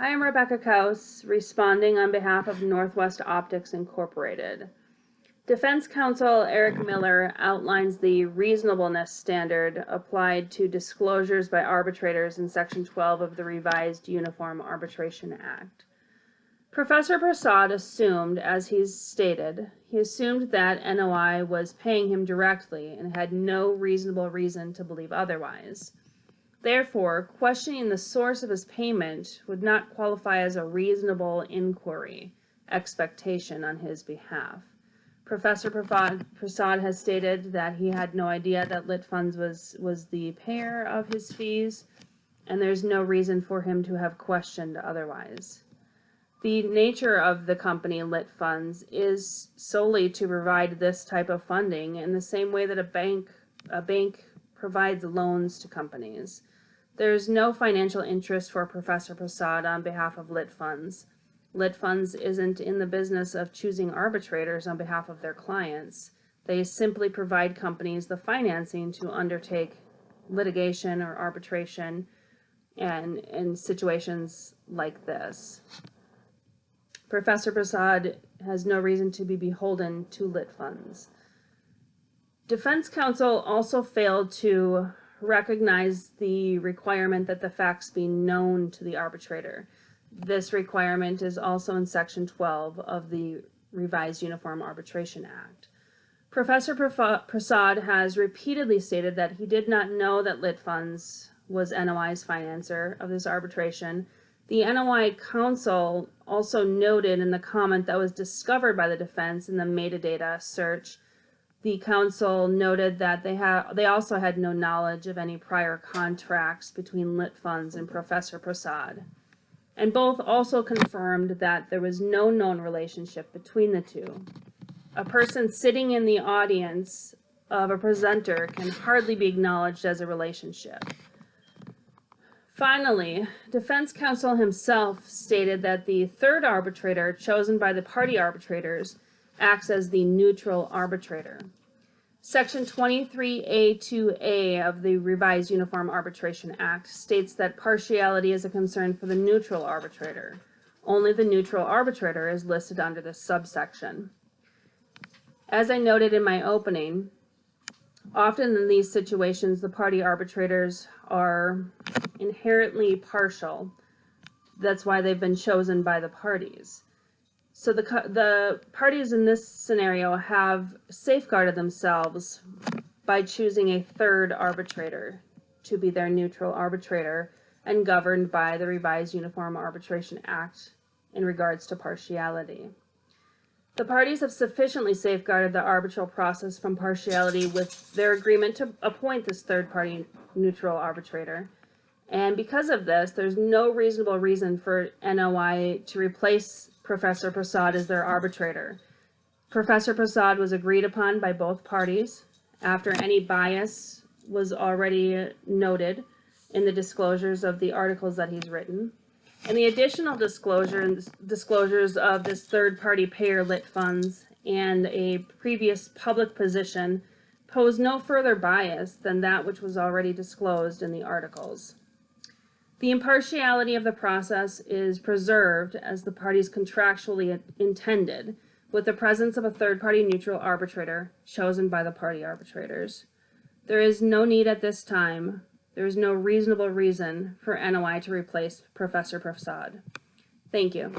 I am Rebecca Kaus, responding on behalf of Northwest Optics Incorporated. Defense counsel Eric Miller outlines the reasonableness standard applied to disclosures by arbitrators in Section 12 of the revised Uniform Arbitration Act. Professor Prasad assumed, as he's stated, he assumed that NOI was paying him directly and had no reasonable reason to believe otherwise. Therefore, questioning the source of his payment would not qualify as a reasonable inquiry, expectation on his behalf. Professor Prasad has stated that he had no idea that Lit Funds was the payer of his fees, and there's no reason for him to have questioned otherwise. The nature of the company Lit Funds is solely to provide this type of funding in the same way that a bank provides loans to companies. There's no financial interest for Professor Prasad on behalf of Lit Funds. Lit Funds isn't in the business of choosing arbitrators on behalf of their clients. They simply provide companies the financing to undertake litigation or arbitration and in situations like this. Professor Prasad has no reason to be beholden to Lit Funds. Defense counsel also failed to recognize the requirement that the facts be known to the arbitrator. This requirement is also in Section 12 of the revised Uniform Arbitration Act. Professor Prasad has repeatedly stated that he did not know that Lit Funds was NOI's financer of this arbitration. The NOI counsel also noted in the comment that was discovered by the defense in the metadata search, the counsel noted that they also had no knowledge of any prior contracts between Lit Funds and Professor Prasad. And both also confirmed that there was no known relationship between the two. A person sitting in the audience of a presenter can hardly be acknowledged as a relationship. Finally, defense counsel himself stated that the third arbitrator chosen by the party arbitrators acts as the neutral arbitrator. Section 23A2A of the revised Uniform Arbitration Act states that partiality is a concern for the neutral arbitrator. Only the neutral arbitrator is listed under this subsection. As I noted in my opening, often in these situations, the party arbitrators are inherently partial. That's why they've been chosen by the parties. So the parties in this scenario have safeguarded themselves by choosing a third arbitrator to be their neutral arbitrator and governed by the revised Uniform Arbitration Act in regards to partiality. The parties have sufficiently safeguarded the arbitral process from partiality with their agreement to appoint this third-party neutral arbitrator. And because of this, there's no reasonable reason for NOI to replace Professor Prasad as their arbitrator. Professor Prasad was agreed upon by both parties after any bias was already noted in the disclosures of the articles that he's written. And the additional disclosures of this third-party payer Lit Funds and a previous public position pose no further bias than that which was already disclosed in the articles. The impartiality of the process is preserved as the parties contractually intended, with the presence of a third-party neutral arbitrator chosen by the party arbitrators. There is no need at this time. There is no reasonable reason for NOI to replace Professor Prasad. Thank you.